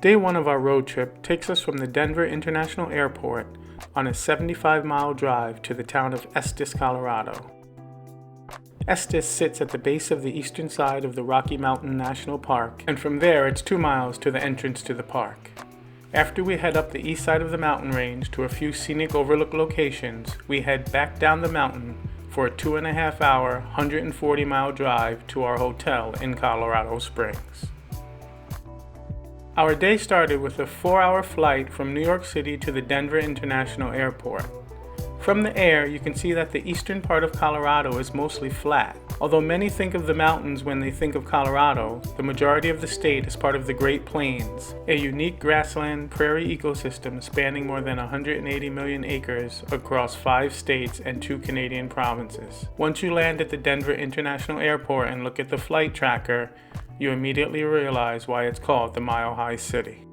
Day 1 of our road trip takes us from the Denver International Airport on a 75-mile drive to the town of Estes, Colorado. Estes sits at the base of the eastern side of the Rocky Mountain National Park, and from there it's 2 miles to the entrance to the park. After we head up the east side of the mountain range to a few scenic overlook locations, we head back down the mountain for a 2.5-hour, 140-mile drive to our hotel in Colorado Springs. Our day started with a 4-hour flight from New York City to the Denver International Airport. From the air, you can see that the eastern part of Colorado is mostly flat. Although many think of the mountains when they think of Colorado, the majority of the state is part of the Great Plains, a unique grassland prairie ecosystem spanning more than 180 million acres across 5 states and 2 Canadian provinces. Once you land at the Denver International Airport and look at the flight tracker, you immediately realize why it's called the Mile High City.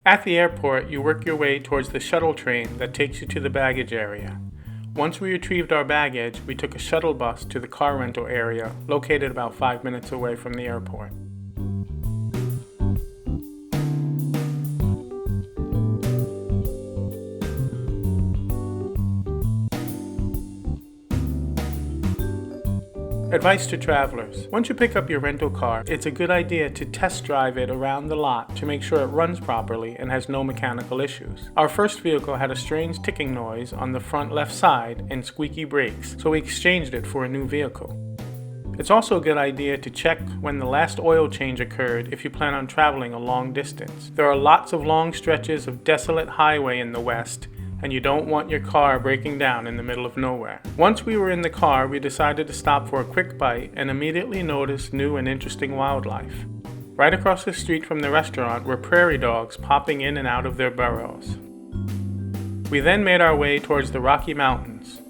At the airport, you work your way towards the shuttle train that takes you to the baggage area. Once we retrieved our baggage, we took a shuttle bus to the car rental area, located about 5 minutes away from the airport. Advice to travelers. Once you pick up your rental car, it's a good idea to test drive it around the lot to make sure it runs properly and has no mechanical issues. Our first vehicle had a strange ticking noise on the front left side and squeaky brakes, so we exchanged it for a new vehicle. It's also a good idea to check when the last oil change occurred if you plan on traveling a long distance. There are lots of long stretches of desolate highway in the west, and you don't want your car breaking down in the middle of nowhere. Once we were in the car, we decided to stop for a quick bite and immediately noticed new and interesting wildlife. Right across the street from the restaurant were prairie dogs popping in and out of their burrows. We then made our way towards the Rocky Mountains.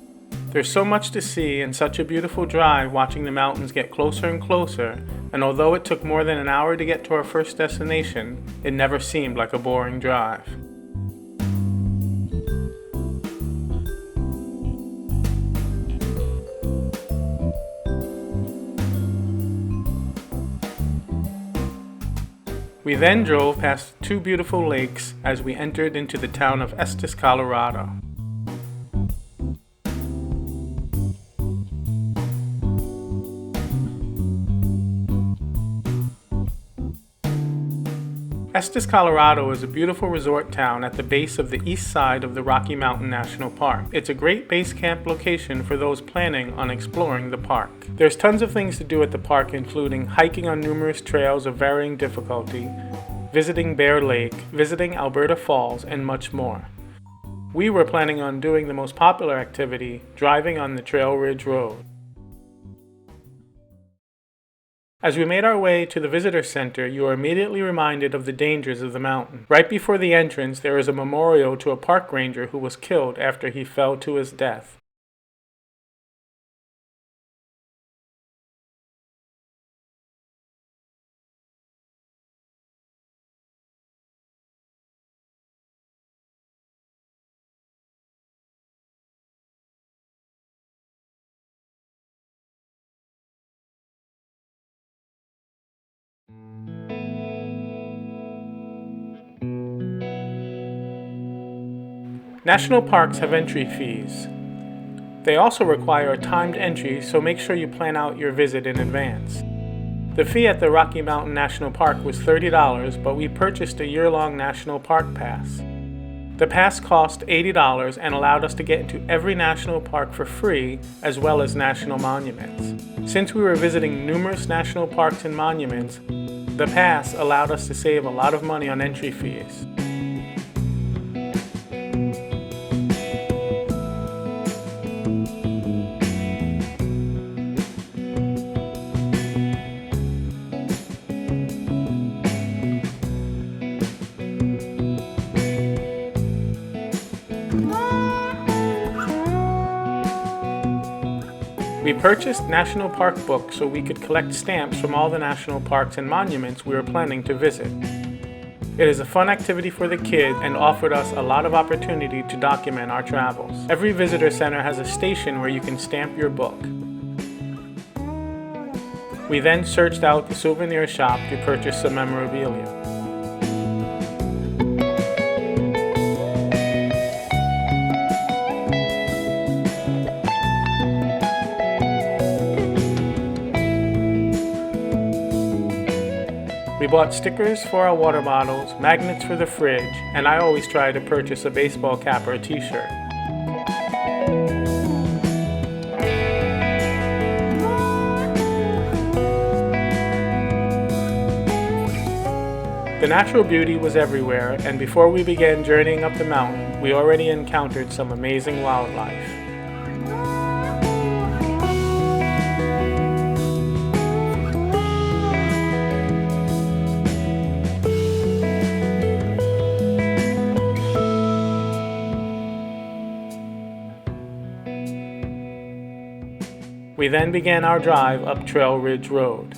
There's so much to see and such a beautiful drive watching the mountains get closer and closer, and although it took more than an hour to get to our first destination, it never seemed like a boring drive. We then drove past 2 beautiful lakes as we entered into the town of Estes, Colorado. Estes, Colorado is a beautiful resort town at the base of the east side of the Rocky Mountain National Park. It's a great base camp location for those planning on exploring the park. There's tons of things to do at the park, including hiking on numerous trails of varying difficulty, visiting Bear Lake, visiting Alberta Falls, and much more. We were planning on doing the most popular activity, driving on the Trail Ridge Road. As we made our way to the visitor center, you are immediately reminded of the dangers of the mountain. Right before the entrance, there is a memorial to a park ranger who was killed after he fell to his death. National parks have entry fees. They also require a timed entry, so make sure you plan out your visit in advance. The fee at the Rocky Mountain National Park was $30, but we purchased a year-long national park pass. The pass cost $80 and allowed us to get into every national park for free, as well as national monuments. Since we were visiting numerous national parks and monuments, the pass allowed us to save a lot of money on entry fees. We purchased national park books so we could collect stamps from all the national parks and monuments we were planning to visit. It is a fun activity for the kids and offered us a lot of opportunity to document our travels. Every visitor center has a station where you can stamp your book. We then searched out the souvenir shop to purchase some memorabilia. We bought stickers for our water bottles, magnets for the fridge, and I always try to purchase a baseball cap or a t-shirt. The natural beauty was everywhere, and before we began journeying up the mountain, we already encountered some amazing wildlife. We then began our drive up Trail Ridge Road.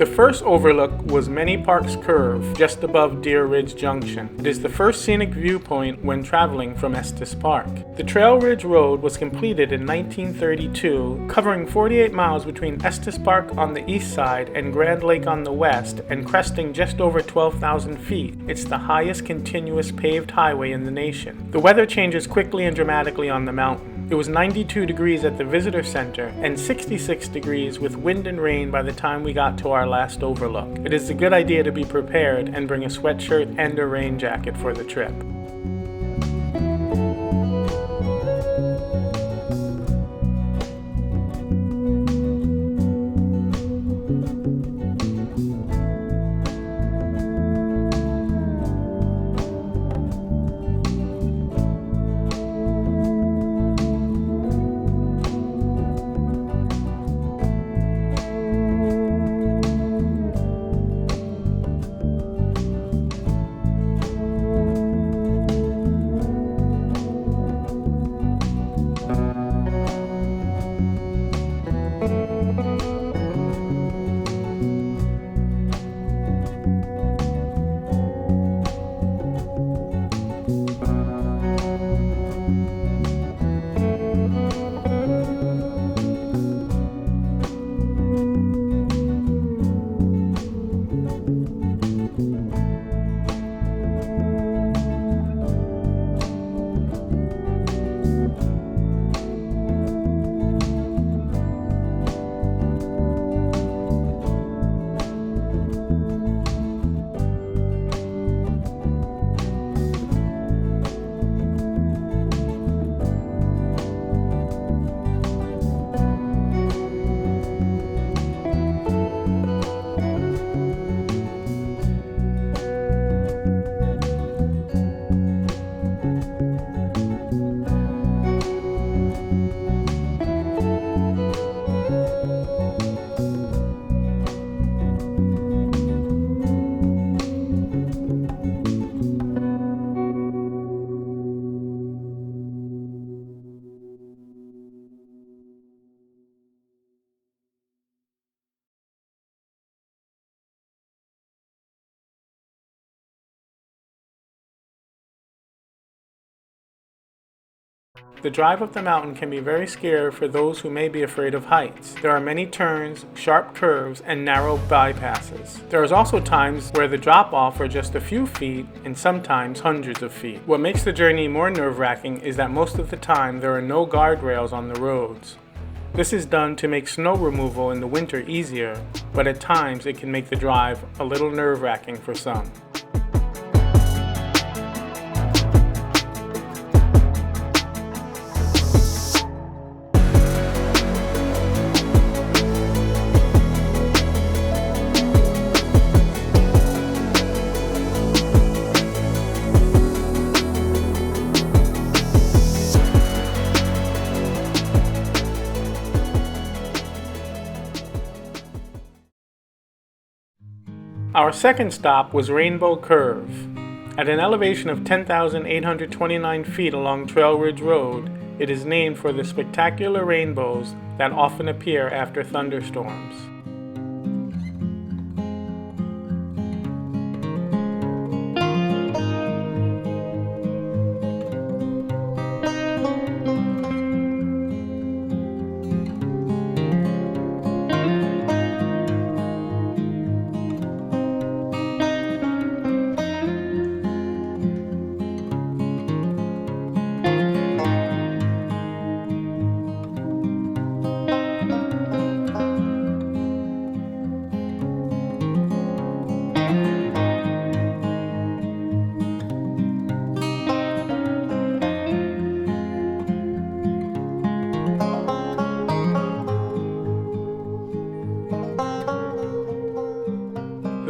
The first overlook was Many Parks Curve, just above Deer Ridge Junction. It is the first scenic viewpoint when traveling from Estes Park. The Trail Ridge Road was completed in 1932, covering 48 miles between Estes Park on the east side and Grand Lake on the west, and cresting just over 12,000 feet. It's the highest continuous paved highway in the nation. The weather changes quickly and dramatically on the mountain. It was 92 degrees at the visitor center and 66 degrees with wind and rain by the time we got to our last overlook. It is a good idea to be prepared and bring a sweatshirt and a rain jacket for the trip. The drive up the mountain can be very scary for those who may be afraid of heights. There are many turns, sharp curves, and narrow bypasses. There is also times where the drop-off are just a few feet and sometimes hundreds of feet. What makes the journey more nerve-wracking is that most of the time there are no guardrails on the roads. This is done to make snow removal in the winter easier, but at times it can make the drive a little nerve-wracking for some. Our second stop was Rainbow Curve. At an elevation of 10,829 feet along Trail Ridge Road, it is named for the spectacular rainbows that often appear after thunderstorms.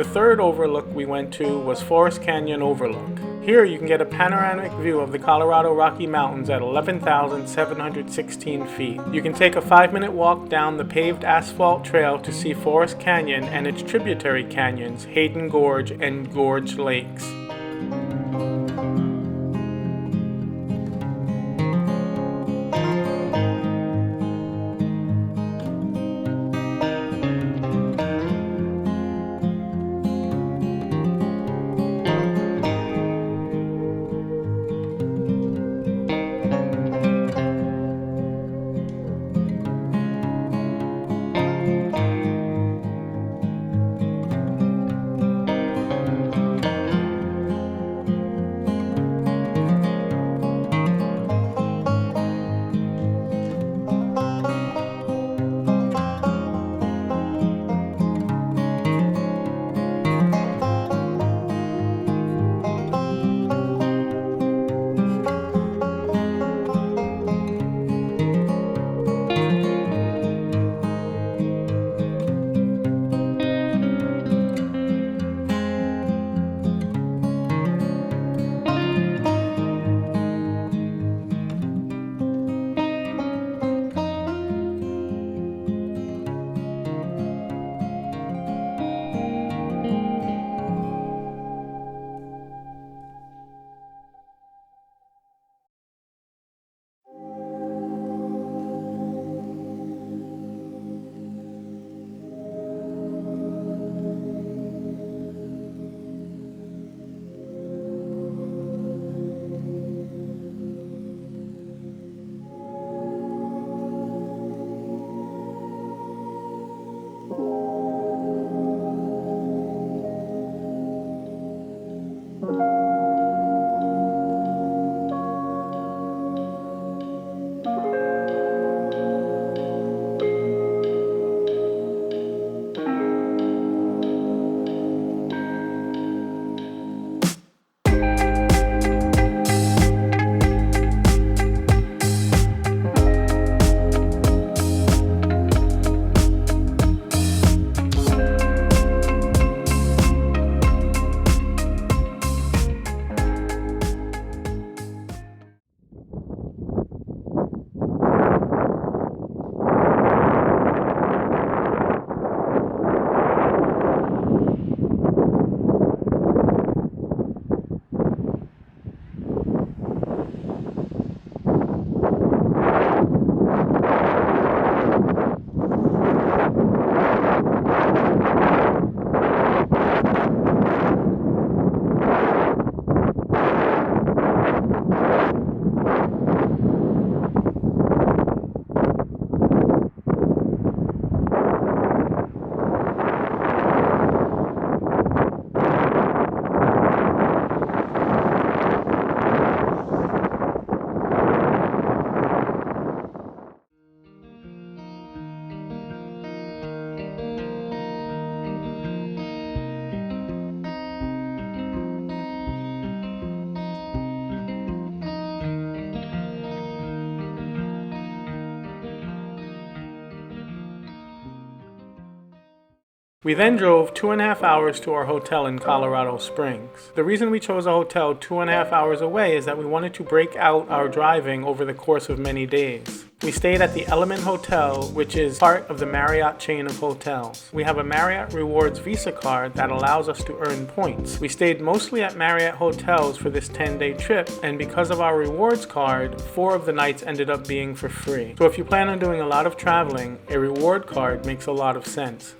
The third overlook we went to was Forest Canyon Overlook. Here you can get a panoramic view of the Colorado Rocky Mountains at 11,716 feet. You can take a 5-minute walk down the paved asphalt trail to see Forest Canyon and its tributary canyons, Hayden Gorge and Gorge Lakes. We then drove 2.5 hours to our hotel in Colorado Springs. The reason we chose a hotel 2.5 hours away is that we wanted to break out our driving over the course of many days. We stayed at the Element Hotel, which is part of the Marriott chain of hotels. We have a Marriott Rewards Visa card that allows us to earn points. We stayed mostly at Marriott hotels for this 10-day trip, and because of our rewards card, 4 of the nights ended up being for free. So if you plan on doing a lot of traveling, a reward card makes a lot of sense.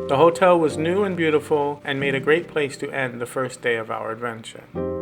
The hotel was new and beautiful and made a great place to end the first day of our adventure.